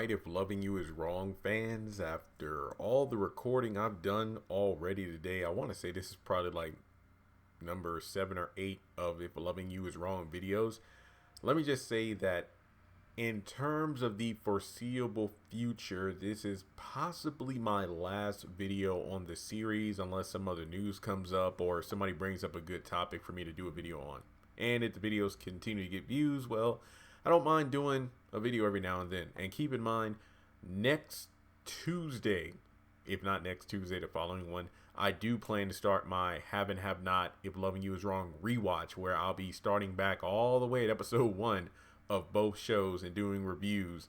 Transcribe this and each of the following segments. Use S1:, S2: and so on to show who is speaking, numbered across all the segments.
S1: right if loving you is wrong, fans. After all the recording I've done already today, I want to say this is probably like number 7 or 8 of if loving you is wrong videos. Let me just say that in terms of the foreseeable future, this is possibly my last video on the series unless some other news comes up or somebody brings up a good topic for me to do a video on. And if the videos continue to get views, well, I don't mind doing a video every now and then. And keep in mind, next Tuesday, if not next Tuesday, the following one, I do plan to start my Have and Have Not If Loving You Is Wrong rewatch, where I'll be starting back all the way at episode 1 of both shows and doing reviews,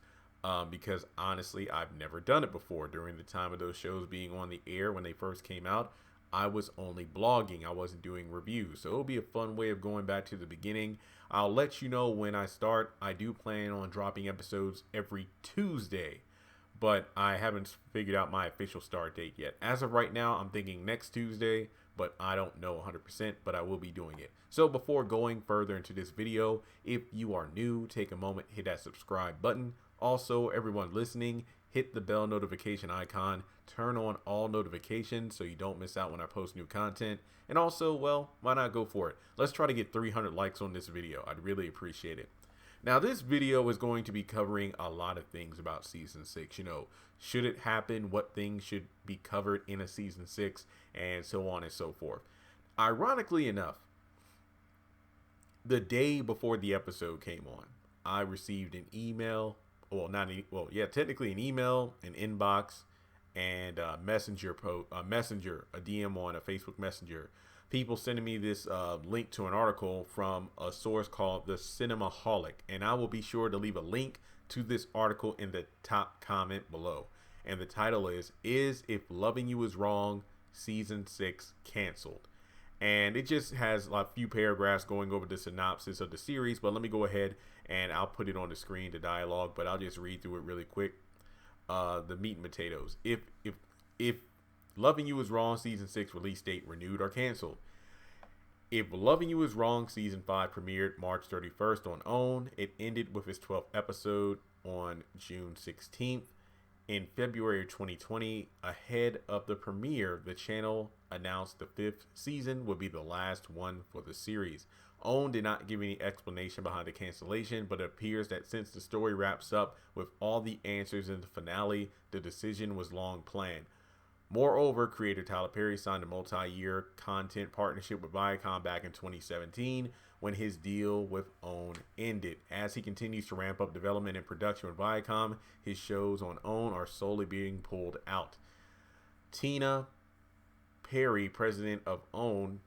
S1: because honestly, I've never done it before. During the time of those shows being on the air when they first came out, I was only blogging. I wasn't doing reviews. So it'll be a fun way of going back to the beginning. I'll let you know when I start. I do plan on dropping episodes every Tuesday, but I haven't figured out my official start date yet. As of right now, I'm thinking next Tuesday, but I don't know 100%, but I will be doing it. So before going further into this video, if you are new, take a moment, hit that subscribe button. Also, everyone listening, hit the bell notification icon, turn on all notifications so you don't miss out when I post new content. And also, well, why not go for it? Let's try to get 300 likes on this video. I'd really appreciate it. Now, this video is going to be covering a lot of things about season 6. You know, should it happen? What things should be covered in a season 6? And so on and so forth. Ironically enough, the day before the episode came on, I received an email. Technically an email, an inbox, and a messenger, a DM on a Facebook Messenger. People sending me this link to an article from a source called The Cinemaholic, and I will be sure to leave a link to this article in the top comment below. And the title is If Loving You Is Wrong, Season 6 Canceled? And it just has a few paragraphs going over the synopsis of the series, but let me go ahead and I'll put it on the screen, the dialogue, but I'll just read through it really quick. The meat and potatoes. If Loving You Is Wrong, Season 6 release date renewed or canceled. If Loving You Is Wrong, Season 5 premiered March 31st on OWN. It ended with its 12th episode on June 16th. In February 2020, ahead of the premiere, the channel announced the 5th season would be the last one for the series. OWN did not give any explanation behind the cancellation, but it appears that since the story wraps up with all the answers in the finale, the decision was long planned. Moreover, creator Tyler Perry signed a multi-year content partnership with Viacom back in 2017 when his deal with OWN ended. As he continues to ramp up development and production with Viacom, his shows on OWN are slowly being pulled out. Tina Perry, president of OWN,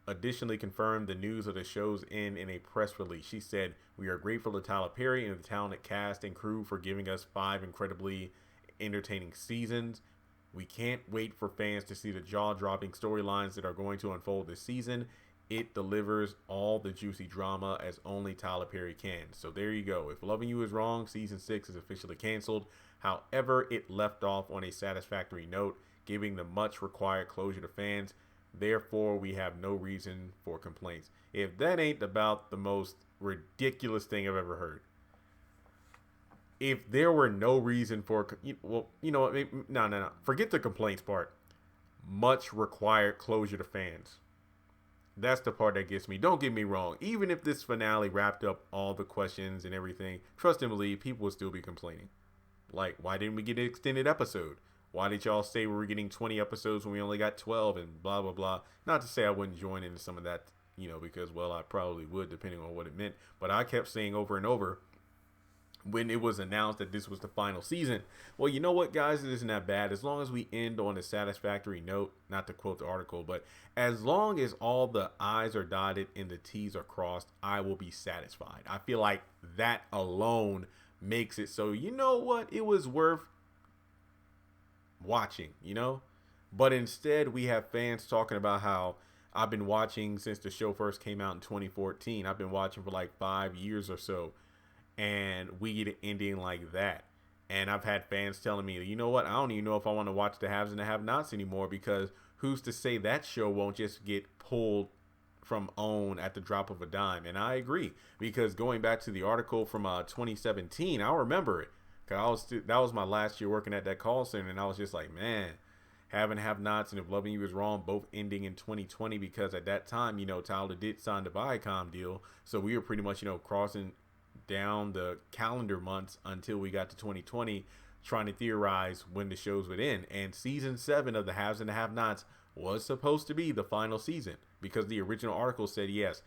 S1: additionally confirmed the news of the show's end in a press release. She said, "We are grateful to Tyler Perry and the talented cast and crew for giving us 5 incredibly entertaining seasons. We can't wait for fans to see the jaw-dropping storylines that are going to unfold this season. It delivers all the juicy drama as only Tyler Perry can." So there you go. If Loving You Is Wrong, Season 6 is officially canceled. However, it left off on a satisfactory note, giving the much required closure to fans. Therefore, we have no reason for complaints. If that ain't about the most ridiculous thing I've ever heard. If there were no reason for, well, you know what? No. Forget the complaints part. Much required closure to fans. That's the part that gets me. Don't get me wrong. Even if this finale wrapped up all the questions and everything, trust and believe, people would still be complaining. Like, why didn't we get an extended episode? Why did y'all say we were getting 20 episodes when we only got 12 and blah, blah, blah? Not to say I wouldn't join into some of that, because, well, I probably would depending on what it meant. But I kept saying over and over when it was announced that this was the final season, well, you know what, guys? It isn't that bad. As long as we end on a satisfactory note, not to quote the article, but as long as all the I's are dotted and the T's are crossed, I will be satisfied. I feel like that alone makes it so, you know what? It was worth watching, but instead we have fans talking about how I've been watching since the show first came out in 2014. I've been watching for like 5 years or so, and we get an ending like that. And I've had fans telling me, you know what, I don't even know if I want to watch the haves and the have-nots anymore, because who's to say that show won't just get pulled from OWN at the drop of a dime? And I agree, because going back to the article from 2017, I remember it. Cause that was my last year working at that call center, and I was just like, man, having have-nots and If Loving You Is Wrong both ending in 2020, because at that time, Tyler did sign the Viacom deal, so we were pretty much, crossing down the calendar months until we got to 2020, trying to theorize when the shows would end. And season 7 of the Haves and the Have-Nots was supposed to be the final season, because the original article said yes,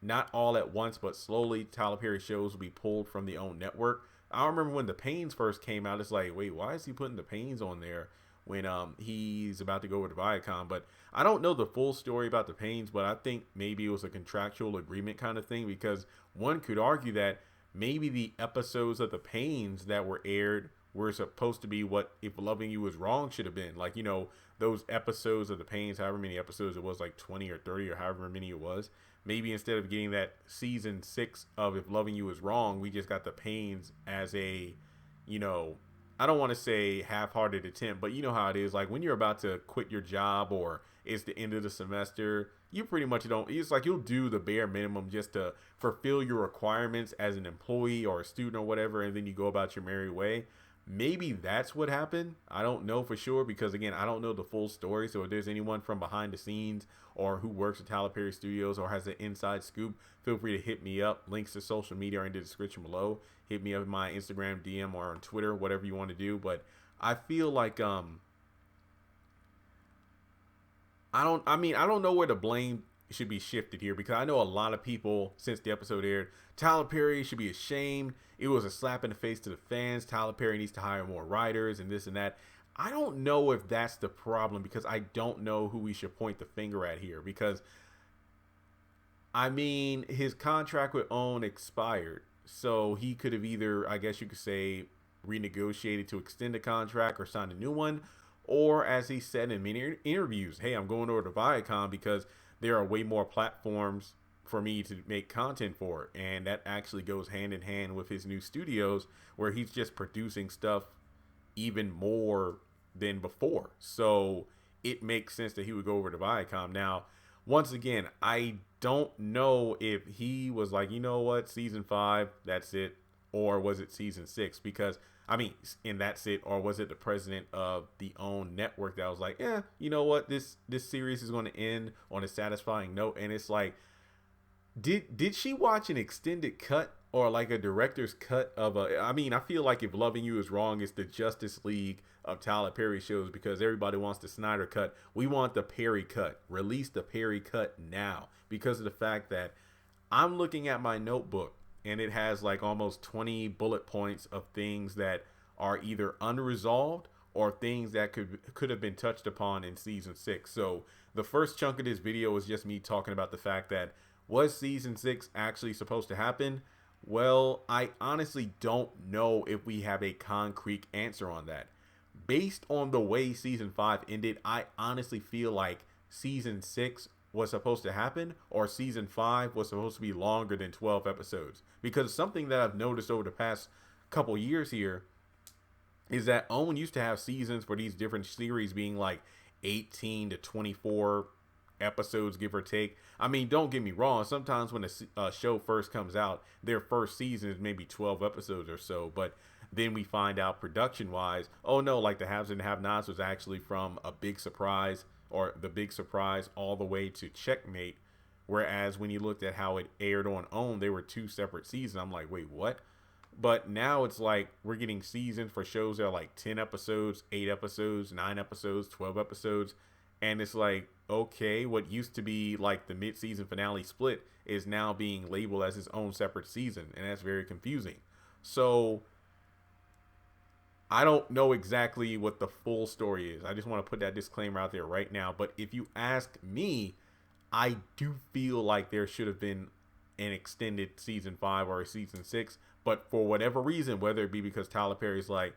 S1: not all at once, but slowly Tyler Perry shows will be pulled from the own network. I remember when the Pains first came out, it's like, wait, why is he putting the Pains on there when he's about to go with Viacom? But I don't know the full story about the Pains, but I think maybe it was a contractual agreement kind of thing, because one could argue that maybe the episodes of the Pains that were aired were supposed to be what If Loving You Was Wrong should have been. Like, those episodes of the Pains, however many episodes it was, like 20 or 30 or however many it was. Maybe instead of getting that season 6 of If Loving You Was Wrong, we just got the Pains as a, I don't want to say half-hearted attempt, but you know how it is. Like when you're about to quit your job or it's the end of the semester, you pretty much don't. It's like you'll do the bare minimum just to fulfill your requirements as an employee or a student or whatever, and then you go about your merry way. Maybe that's what happened. I don't know for sure, because again, I don't know the full story. So if there's anyone from behind the scenes or who works at Tyler Perry Studios or has an inside scoop, feel free to hit me up. Links to social media are in the description below. Hit me up in my Instagram DM or on Twitter, whatever you want to do. But I feel like I don't know where the blame should be shifted here, because I know a lot of people, since the episode aired, Tyler Perry should be ashamed. It was a slap in the face to the fans. Tyler Perry needs to hire more writers and this and that. I don't know if that's the problem, because I don't know who we should point the finger at here, because his contract with OWN expired. So he could have either, I guess you could say, renegotiated to extend the contract or sign a new one. Or as he said in many interviews, hey, I'm going over to Viacom because there are way more platforms for me to make content for. And that actually goes hand in hand with his new studios, where he's just producing stuff even more than before. So it makes sense that he would go over to Viacom. Now, once again, I don't know if he was like, you know what, season 5, that's it. Or was it season 6? Because and that's it. Or was it the president of the OWN network that was like, yeah, you know what, this series is going to end on a satisfying note. And it's like, did she watch an extended cut or like a director's cut of I feel like If Loving You Is Wrong is the Justice League of Tyler Perry shows, because everybody wants the Snyder cut. We want the Perry cut. Release the Perry cut now, because of the fact that I'm looking at my notebook and it has like almost 20 bullet points of things that are either unresolved or things that could have been touched upon in season 6. So the first chunk of this video is just me talking about the fact that, was season 6 actually supposed to happen? Well, I honestly don't know if we have a concrete answer on that. Based on the way season 5 ended, I honestly feel like season 6 was supposed to happen, or season 5 was supposed to be longer than 12 episodes. Because something that I've noticed over the past couple years here is that OWN used to have seasons for these different series being like 18 to 24 episodes, give or take. Don't get me wrong, sometimes when a show first comes out, their first season is maybe 12 episodes or so, but then we find out production wise, oh no, like the Haves and Have-Nots was actually from a big surprise, or the big surprise all the way to Checkmate. Whereas when you looked at how it aired on OWN, they were 2 separate seasons. I'm like, wait, what? But now it's like we're getting seasons for shows that are like 10 episodes, 8 episodes, 9 episodes, 12 episodes. And it's like, okay, what used to be like the mid-season finale split is now being labeled as its own separate season. And that's very confusing. So I don't know exactly what the full story is. I just want to put that disclaimer out there right now. But if you ask me, I do feel like there should have been an extended season 5 or a season 6. But for whatever reason, whether it be because Tyler Perry's like,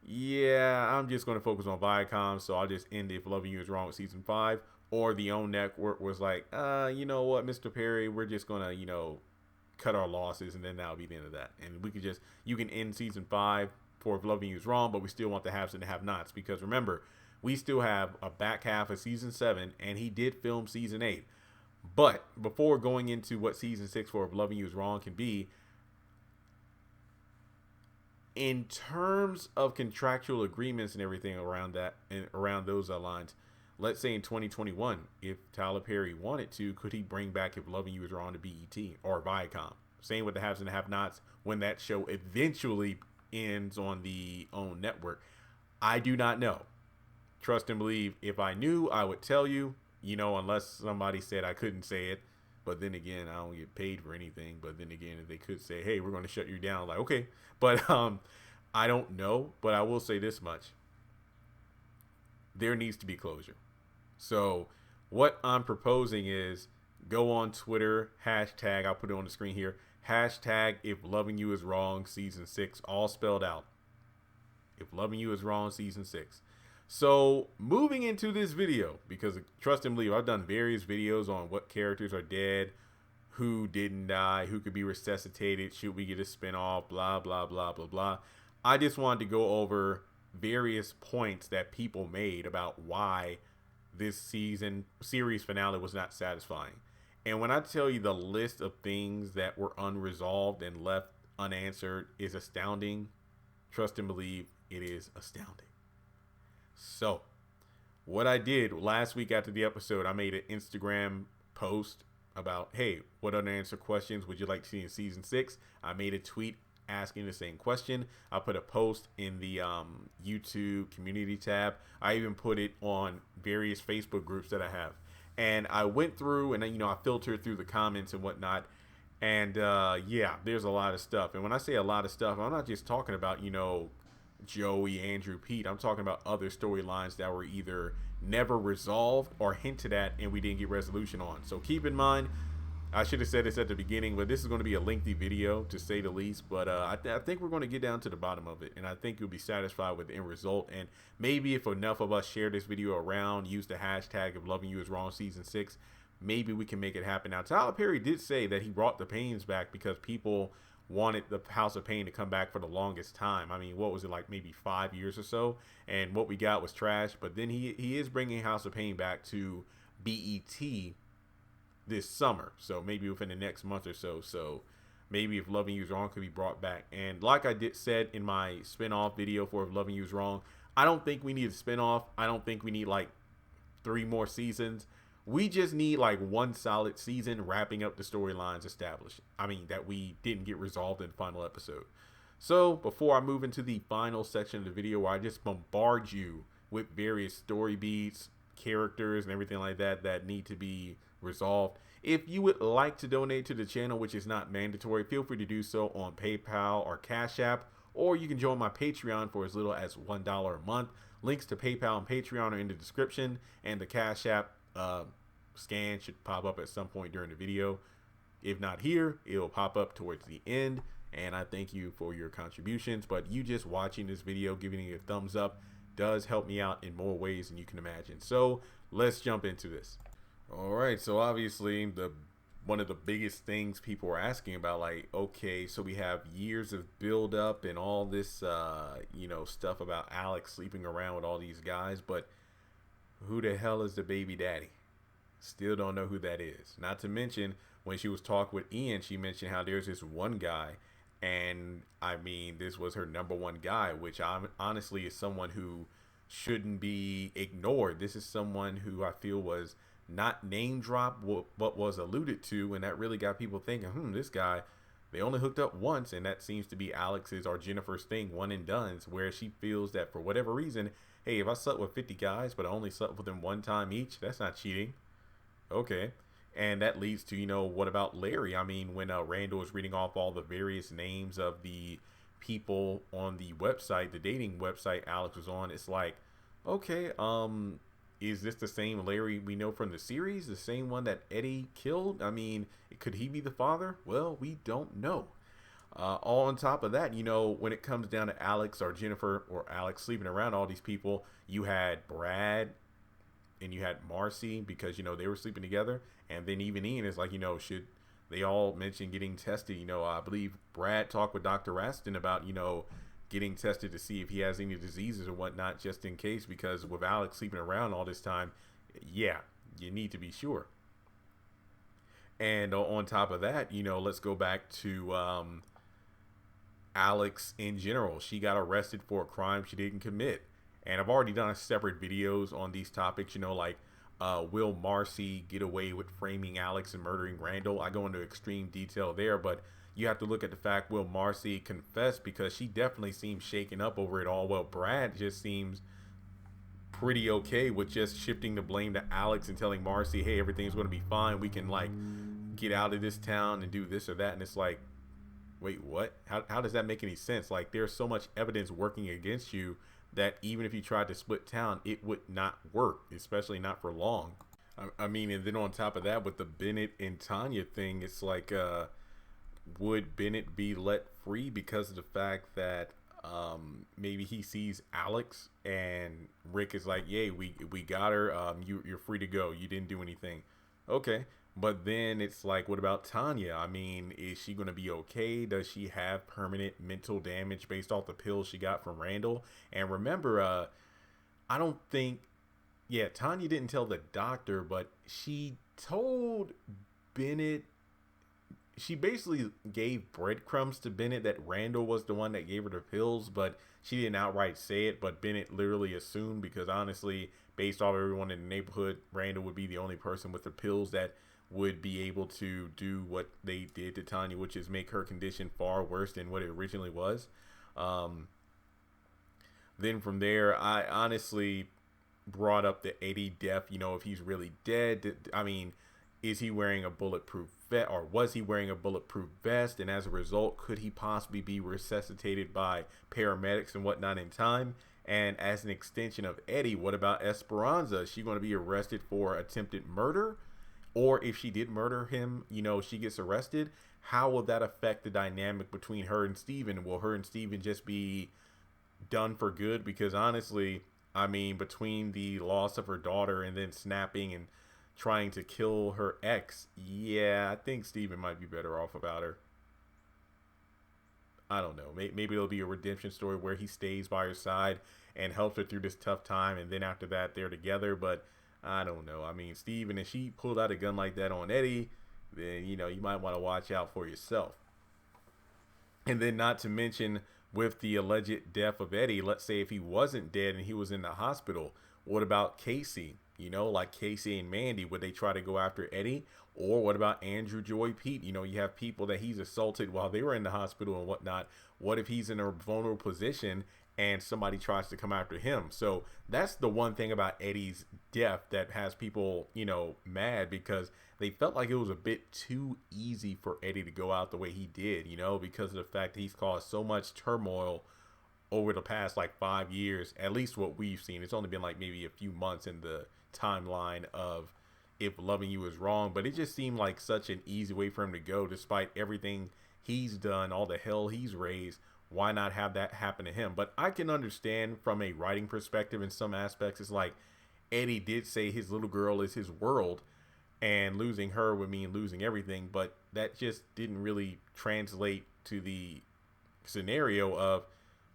S1: yeah, I'm just going to focus on Viacom, so I'll just end If Loving You Is Wrong with season 5. Or the OWN network was like, you know what, Mr. Perry, we're just going to, cut our losses, and then that'll be the end of that. And we could you can end season 5 for If Loving You Is Wrong, but we still want the Haves and the Have-Nots, because remember, we still have a back half of season 7, and he did film season 8. But before going into what season 6 for If Loving You Is Wrong can be, in terms of contractual agreements and everything around that and around those lines, let's say in 2021, if Tyler Perry wanted to, could he bring back If Loving You Is Wrong to BET or Viacom? Same with the haves and the have-nots when that show eventually ends on the own network. I do not know. Trust and believe. If I knew, I would tell you, unless somebody said I couldn't say it. But then again, I don't get paid for anything. But then again, if they could say, hey, we're going to shut you down, like, okay. But I don't know. But I will say this much. There needs to be closure. So what I'm proposing is go on Twitter, hashtag, I'll put it on the screen here, hashtag If Loving You Is Wrong Season 6, all spelled out. If Loving You Is Wrong Season 6. So moving into this video, because trust and believe, I've done various videos on what characters are dead, who didn't die, who could be resuscitated, should we get a spinoff, blah, blah, blah, blah, blah. I just wanted to go over various points that people made about why this series finale was not satisfying. And when I tell you the list of things that were unresolved and left unanswered is astounding, trust and believe, it is astounding. So what I did last week after the episode, I made an Instagram post about, hey, what unanswered questions would you like to see in season 6? I made a tweet asking the same question. I put a post in the YouTube community tab. I even put it on various Facebook groups that I have. And I went through and, I filtered through the comments and whatnot. And yeah, there's a lot of stuff. And when I say a lot of stuff, I'm not just talking about, Joey, Andrew, Pete. I'm talking about other storylines that were either never resolved or hinted at and we didn't get resolution on. So keep in mind, I should have said this at the beginning, but this is going to be a lengthy video to say the least. But I think we're going to get down to the bottom of it. And I think you'll be satisfied with the end result. And maybe if enough of us share this video around, use the hashtag If Loving You Is Wrong Season 6, maybe we can make it happen. Now, Tyler Perry did say that he brought the Pains back because people wanted the House of Pain to come back for the longest time. I mean, what was it, like maybe 5 years or so? And what we got was trash. But then he is bringing House of Pain back to BET this summer, so maybe within the next month or so. So maybe If Loving You Is Wrong could be brought back. And like I said in my spinoff video for If Loving You Is Wrong, I don't think we need a spinoff. I don't think we need like 3 more seasons. We just need like 1 solid season wrapping up the storylines established. I mean, that we didn't get resolved in the final episode. So before I move into the final section of the video where I just bombard you with various story beats, characters, and everything like that that need to be resolved, if you would like to donate to the channel, which is not mandatory, feel free to do so on PayPal or Cash App, or you can join my Patreon for as little as $1 a month. Links to PayPal and Patreon are in the description, and the Cash App scan should pop up at some point during the video. If not here, it'll pop up towards the end, and I thank you for your contributions. But you just watching this video, giving it a thumbs up, does help me out in more ways than you can imagine. So let's jump into this. All right, so obviously one of the biggest things people are asking about, like, okay, so we have years of build up and all this stuff about Alex sleeping around with all these guys, but who the hell is the baby daddy? Still don't know who that is. Not to mention, when she was talking with Ian, she mentioned how there's this one guy, and I mean, this was her #1 guy, which honestly is someone who shouldn't be ignored. This is someone who I feel was not name dropped, but was alluded to, and that really got people thinking, this guy, they only hooked up once, and that seems to be Alex's or Jennifer's thing, one and done's, where she feels that for whatever reason, hey, if I slept with 50 guys, but I only slept with them 1 time each, that's not cheating. Okay. And that leads to, what about Larry? I mean, when Randall was reading off all the various names of the people on the website, the dating website Alex was on, it's like, okay, is this the same Larry we know from the series? The same one that Eddie killed? I mean, could he be the father? Well, we don't know. All on top of that, when it comes down to Alex or Jennifer or Alex sleeping around all these people, you had Brad and you had Marcy because, they were sleeping together. And then even Ian is like, should they all mention getting tested? I believe Brad talked with Dr. Raston about, getting tested to see if he has any diseases or whatnot, just in case, because with Alex sleeping around all this time, yeah, you need to be sure. And on top of that, let's go back to Alex in general. She got arrested for a crime she didn't commit. And I've already done separate videos on these topics, like will Marcy get away with framing Alex and murdering Randall? I go into extreme detail there, but you have to look at the fact, will Marcy confess? Because she definitely seems shaken up over it all. Well, Brad just seems pretty okay with just shifting the blame to Alex and telling Marcy, hey, everything's going to be fine. We can get out of this town and do this or that. And it's like, wait, what? How does that make any sense? Like, there's so much evidence working against you that even if you tried to split town, it would not work, especially not for long. I mean, and then on top of that, with the Bennett and Tanya thing, it's like, would Bennett be let free because of the fact that maybe he sees Alex and Rick is like, yay, we got her, you're free to go, you didn't do anything. Okay. But then it's like, what about Tanya? I mean, is she going to be okay? Does she have permanent mental damage based off the pills she got from Randall? And remember, I don't think, Tanya didn't tell the doctor, but she told Bennett, she basically gave breadcrumbs to Bennett that Randall was the one that gave her the pills, but she didn't outright say it. But Bennett literally assumed, because honestly, based off everyone in the neighborhood, Randall would be the only person with the pills that would be able to do what they did to Tanya, which is make her condition far worse than what it originally was. Then from there, I honestly brought up the Eddie death, if he's really dead. I mean, is he wearing a bulletproof vest, or was he wearing a bulletproof vest? And as a result, could he possibly be resuscitated by paramedics and whatnot in time? And as an extension of Eddie, what about Esperanza? Is she going to be arrested for attempted murder? Or if she did murder him, she gets arrested. How will that affect the dynamic between her and Steven? Will her and Steven just be done for good? Because honestly, I mean, between the loss of her daughter and then snapping and trying to kill her ex, I think Steven might be better off without her. I don't know. Maybe it'll be a redemption story where he stays by her side and helps her through this tough time, and then after that, they're together. But I don't know. I mean, Steven, if she pulled out a gun like that on Eddie, then, you might want to watch out for yourself. And then not to mention, with the alleged death of Eddie, let's say if he wasn't dead and he was in the hospital, what about Casey? Like Casey and Mandy, would they try to go after Eddie? Or what about Andrew Joy Pete? You have people that he's assaulted while they were in the hospital and whatnot. What if he's in a vulnerable position and somebody tries to come after him? So that's the one thing about Eddie's death that has people, mad, because they felt like it was a bit too easy for Eddie to go out the way he did, because of the fact that he's caused so much turmoil over the past 5 years, at least what we've seen. It's only been maybe a few months in the timeline of If Loving You Is Wrong, but it just seemed like such an easy way for him to go, despite everything he's done, all the hell he's raised. Why not have that happen to him? But I can understand from a writing perspective in some aspects. It's like Eddie did say his little girl is his world, and losing her would mean losing everything, but that just didn't really translate to the scenario of,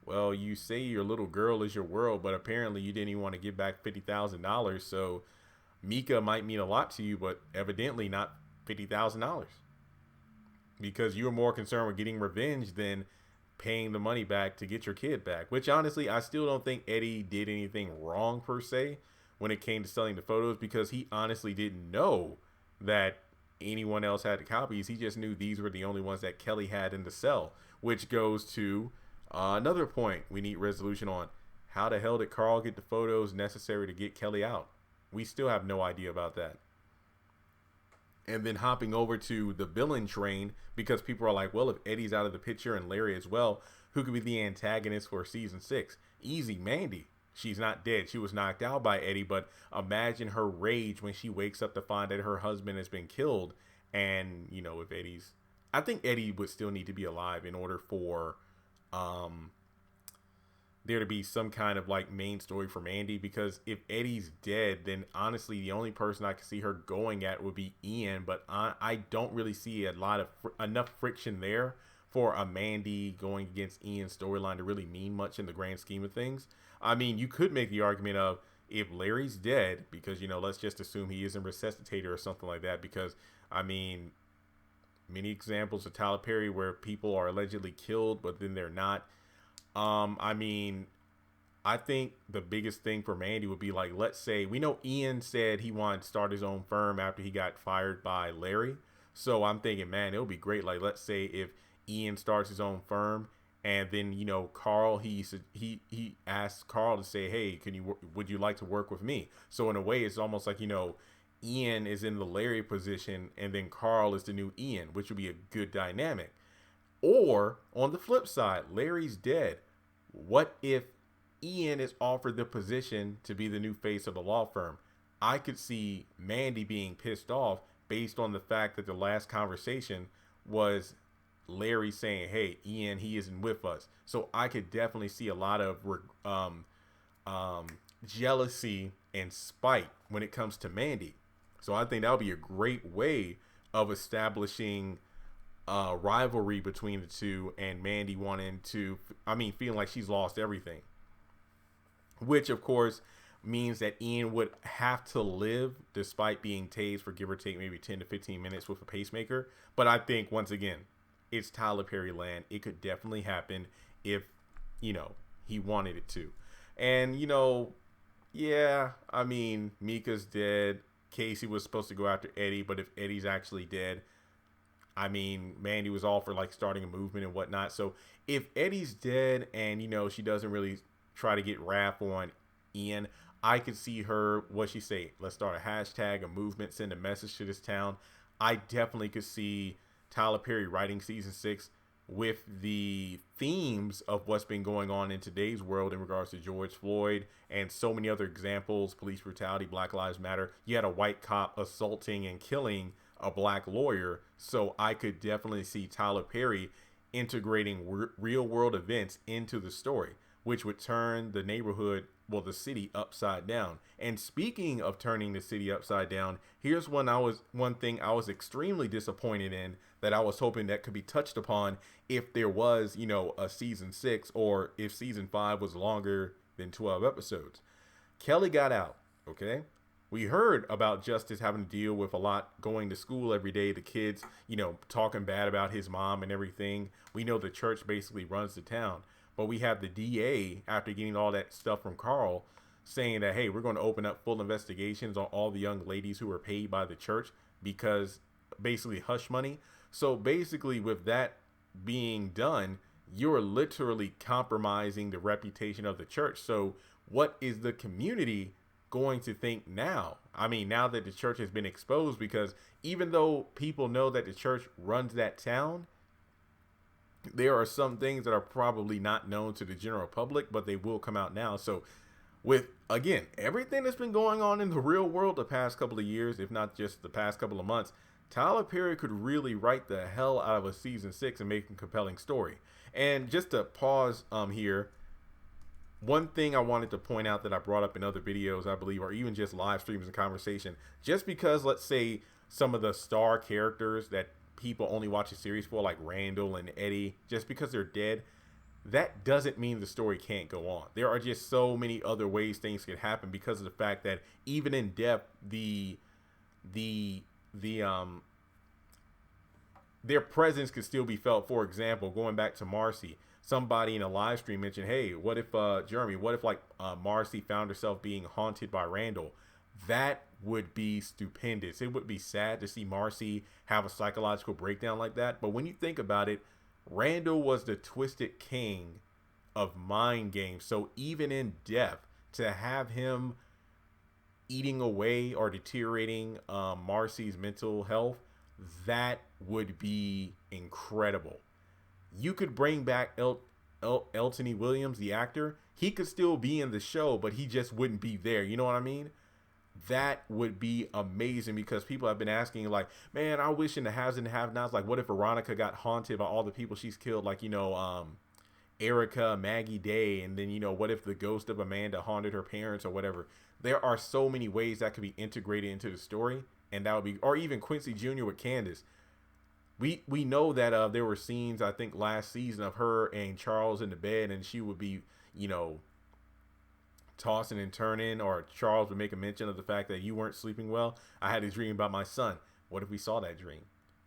S1: well, you say your little girl is your world, but apparently you didn't even want to give back $50,000. So Mika might mean a lot to you, but evidently not $50,000, because you were more concerned with getting revenge than paying the money back to get your kid back. Which honestly, I still don't think Eddie did anything wrong per se when it came to selling the photos, because he honestly didn't know that anyone else had the copies. He just knew these were the only ones that Kelly had in the cell, which goes to another point we need resolution on. How the hell did Carl get the photos necessary to get Kelly out? We still have no idea about that. And then hopping over to the villain train, because people are like, well, if Eddie's out of the picture and Larry as well, who could be the antagonist for season 6? Easy, Mandy. She's not dead. She was knocked out by Eddie, but imagine her rage when she wakes up to find that her husband has been killed. And, if I think Eddie would still need to be alive in order for there to be some kind of main story for Mandy, because if Eddie's dead, then honestly the only person I could see her going at would be Ian, but I don't really see enough friction there for a Mandy going against Ian's storyline to really mean much in the grand scheme of things. I mean, you could make the argument of, if Larry's dead, because let's just assume he isn't resuscitated or something like that, because I mean, many examples of Tyler Perry where people are allegedly killed, but then they're not. I mean, I think the biggest thing for Mandy would be like, let's say we know Ian said he wanted to start his own firm after he got fired by Larry. So I'm thinking, man, it would be great. Like, let's say if Ian starts his own firm, and then Carl, he asks Carl to say, hey, would you like to work with me? So in a way, it's almost like Ian is in the Larry position, and then Carl is the new Ian, which would be a good dynamic. Or on the flip side, Larry's dead. What if Ian is offered the position to be the new face of the law firm? I could see Mandy being pissed off based on the fact that the last conversation was Larry saying, hey, Ian, he isn't with us. So I could definitely see a lot of jealousy and spite when it comes to Mandy. So I think that would be a great way of establishing rivalry between the two, and Mandy feeling like she's lost everything, which of course means that Ian would have to live despite being tased for give or take maybe 10 to 15 minutes with a pacemaker. But I think once again, it's Tyler Perry land. It could definitely happen if he wanted it to. And yeah, I mean, Mika's dead. Casey was supposed to go after Eddie, but if Eddie's actually dead, I mean, Mandy was all for like starting a movement and whatnot. So if Eddie's dead and, she doesn't really try to get rap on Ian, I could see her, what she say, let's start a hashtag, a movement, send a message to this town. I definitely could see Tyler Perry writing season 6 with the themes of what's been going on in today's world in regards to George Floyd and so many other examples, police brutality, Black Lives Matter. You had a white cop assaulting and killing a black lawyer. So I could definitely see Tyler Perry integrating real world events into the story, which would turn the neighborhood, the city upside down. And speaking of turning the city upside down, here's one thing I was extremely disappointed in that I was hoping that could be touched upon if there was, a season 6, or if season 5 was longer than 12 episodes. Kelly got out. Okay. We heard about Justice having to deal with a lot going to school every day. The kids, talking bad about his mom and everything. We know the church basically runs the town. But we have the DA, after getting all that stuff from Carl, saying that, hey, we're going to open up full investigations on all the young ladies who were paid by the church because basically hush money. So basically with that being done, you're literally compromising the reputation of the church. So what is the community going to think now? I mean, now that the church has been exposed, because even though people know that the church runs that town, there are some things that are probably not known to the general public, but they will come out now. So with, again, everything that's been going on in the real world the past couple of years, if not just the past couple of months, Tyler Perry could really write the hell out of a season 6 and make a compelling story. And just to pause here, one thing I wanted to point out that I brought up in other videos, I believe, or even just live streams and conversation, just because, let's say, some of the star characters that people only watch a series for, like Randall and Eddie, just because they're dead, that doesn't mean the story can't go on. There are just so many other ways things could happen because of the fact that even in depth, their presence could still be felt. For example, going back to Marcy, somebody in a live stream mentioned, hey, what if Jeremy, what if Marcy found herself being haunted by Randall? That would be stupendous. It would be sad to see Marcy have a psychological breakdown like that. But when you think about it, Randall was the twisted king of mind games. So even in death, to have him eating away or deteriorating Marcy's mental health, that would be incredible. You could bring back Elton E. Williams, the actor. He could still be in the show, but he just wouldn't be there. You know what I mean? That would be amazing, because people have been asking, like, man, I wish in the haves and have-nots, like, what if Veronica got haunted by all the people she's killed, like, Erica, Maggie Day, and then, what if the ghost of Amanda haunted her parents or whatever? There are so many ways that could be integrated into the story, and that would be, or even Quincy Jr. with Candace. We know that there were scenes, I think, last season of her and Charles in the bed, and she would be, tossing and turning, or Charles would make a mention of the fact that you weren't sleeping well. I had a dream about my son. What if we saw that dream?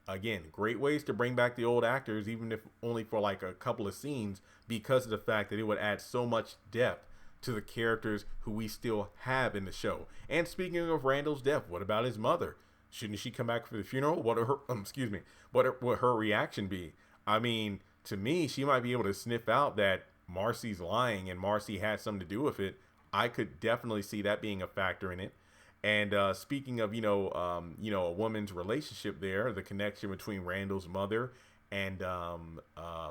S1: again, great ways to bring back the old actors, even if only for like a couple of scenes, because of the fact that it would add so much depth to the characters who we still have in the show. And speaking of Randall's death, what about his mother? Shouldn't she come back for the funeral? What are her excuse me? Would her reaction be? I mean, to me, she might be able to sniff out that Marcy's lying and Marcy had something to do with it. I could definitely see that being a factor in it. And speaking of, a woman's relationship there, the connection between Randall's mother and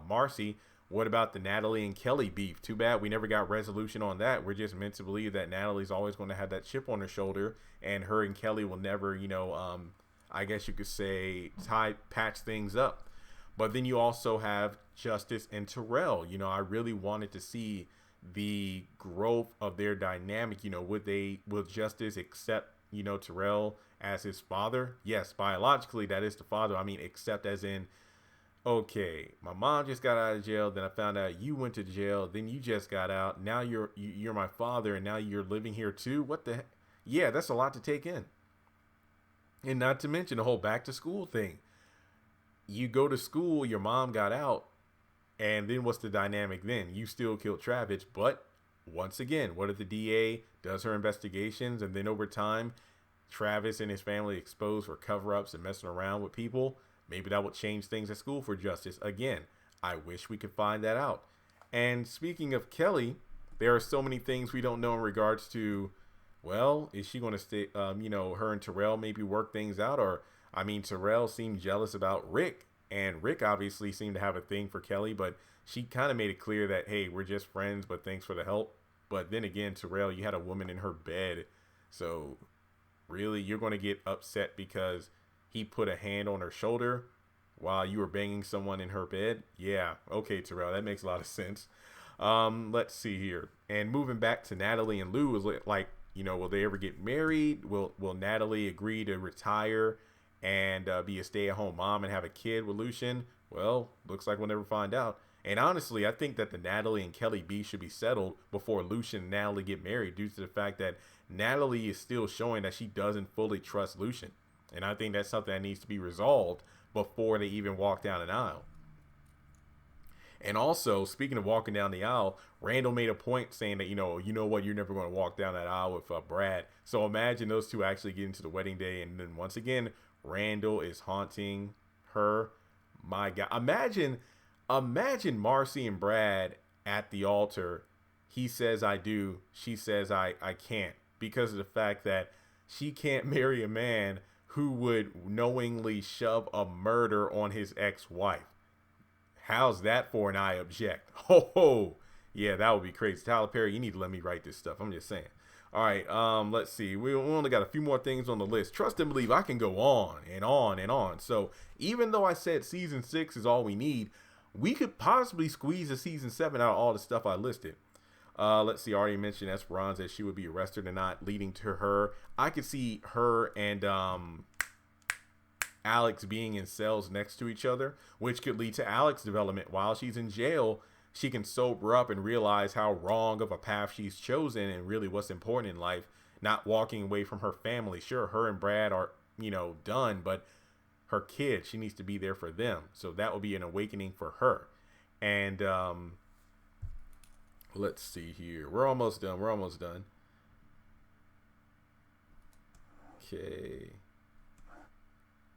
S1: Marcy. What about the Natalie and Kelly beef? Too bad we never got resolution on that. We're just meant to believe that Natalie's always going to have that chip on her shoulder, and her and Kelly will never, I guess you could say, patch things up. But then you also have Justice and Terrell. I really wanted to see the growth of their dynamic. Will Justice accept, Terrell as his father? Yes, biologically that is the father. I mean, accept as in, okay, my mom just got out of jail, then I found out you went to jail, then you just got out, now you're my father, and now you're living here too? What the heck? Yeah, that's a lot to take in. And not to mention the whole back to school thing. You go to school, your mom got out, and then what's the dynamic then? You still killed Travis, but once again, what if the DA does her investigations, and then over time, Travis and his family exposed for cover-ups and messing around with people? Maybe that would change things at school for Justice. Again, I wish we could find that out. And speaking of Kelly, there are so many things we don't know in regards to, well, is she going to stay, her and Terrell maybe work things out? Or, I mean, Terrell seemed jealous about Rick, and Rick obviously seemed to have a thing for Kelly, but she kind of made it clear that, hey, we're just friends, but thanks for the help. But then again, Terrell, you had a woman in her bed. So really, you're going to get upset because he put a hand on her shoulder while you were banging someone in her bed? Yeah, okay, Terrell, that makes a lot of sense. Let's see here. And moving back to Natalie and Lou, is like, will they ever get married? Will Natalie agree to retire and be a stay-at-home mom and have a kid with Lucien? Well, looks like we'll never find out. And honestly, I think that the Natalie and Kelly beef should be settled before Lucien and Natalie get married, due to the fact that Natalie is still showing that she doesn't fully trust Lucien. And I think that's something that needs to be resolved before they even walk down an aisle. And also, speaking of walking down the aisle, Randall made a point saying that, you know what, you're never going to walk down that aisle with Brad. So imagine those two actually getting to the wedding day. And then once again, Randall is haunting her. My God. Imagine Marcy and Brad at the altar. He says, I do. She says, I can't. Because of the fact that she can't marry a man who would knowingly shove a murder on his ex-wife. How's that for an I object? Ho. Yeah, that would be crazy. Tyler Perry, you need to let me write this stuff. I'm just saying. All right, let's see. We only got a few more things on the list. Trust and believe, I can go on and on and on. So even though I said season 6 is all we need, we could possibly squeeze a season 7 out of all the stuff I listed. Let's see. I already mentioned Esperanza, she would be arrested and not, leading to her. I could see her and Alex being in cells next to each other, which could lead to Alex's development. While she's in jail, she can sober up and realize how wrong of a path she's chosen and really what's important in life, not walking away from her family. Sure, her and Brad are, done, but her kids, she needs to be there for them. So that will be an awakening for her. And let's see here. We're almost done. Okay.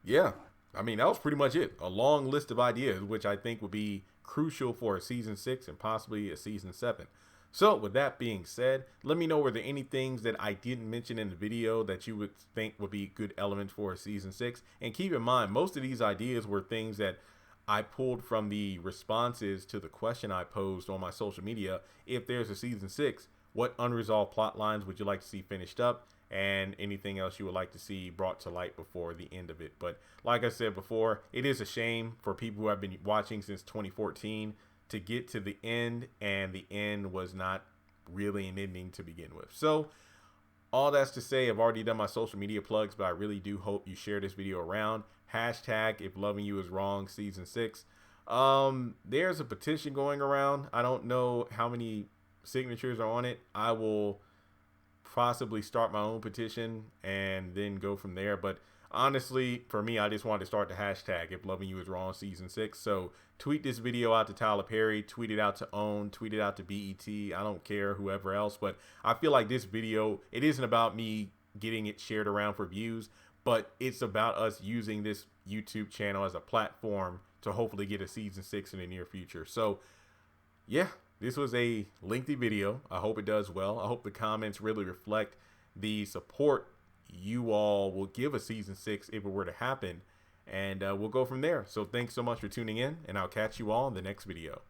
S1: Yeah. I mean, that was pretty much it. A long list of ideas, which I think would be crucial for a season 6 and possibly a season 7. So with that being said, let me know, were there any things that I didn't mention in the video that you would think would be good elements for a season 6? And keep in mind, most of these ideas were things that I pulled from the responses to the question I posed on my social media. If there's a season 6, what unresolved plot lines would you like to see finished up? And anything else you would like to see brought to light before the end of it. But like I said before, it is a shame for people who have been watching since 2014 to get to the end, and the end was not really an ending to begin with. So all that's to say, I've already done my social media plugs, but I really do hope you share this video around. Hashtag if loving you is wrong season 6. There's a petition going around. I don't know how many signatures are on it. I will possibly start my own petition and then go from there. But honestly, for me, I just wanted to start the hashtag If Loving You Is Wrong Season 6. So tweet this video out to Tyler Perry, tweet it out to OWN, tweet it out to BET. I don't care, whoever else. But I feel like this video, it isn't about me getting it shared around for views, but it's about us using this YouTube channel as a platform to hopefully get a Season 6 in the near future. So yeah, this was a lengthy video. I hope it does well. I hope the comments really reflect the support you all will give a Season 6 if it were to happen. And we'll go from there. So thanks so much for tuning in, and I'll catch you all in the next video.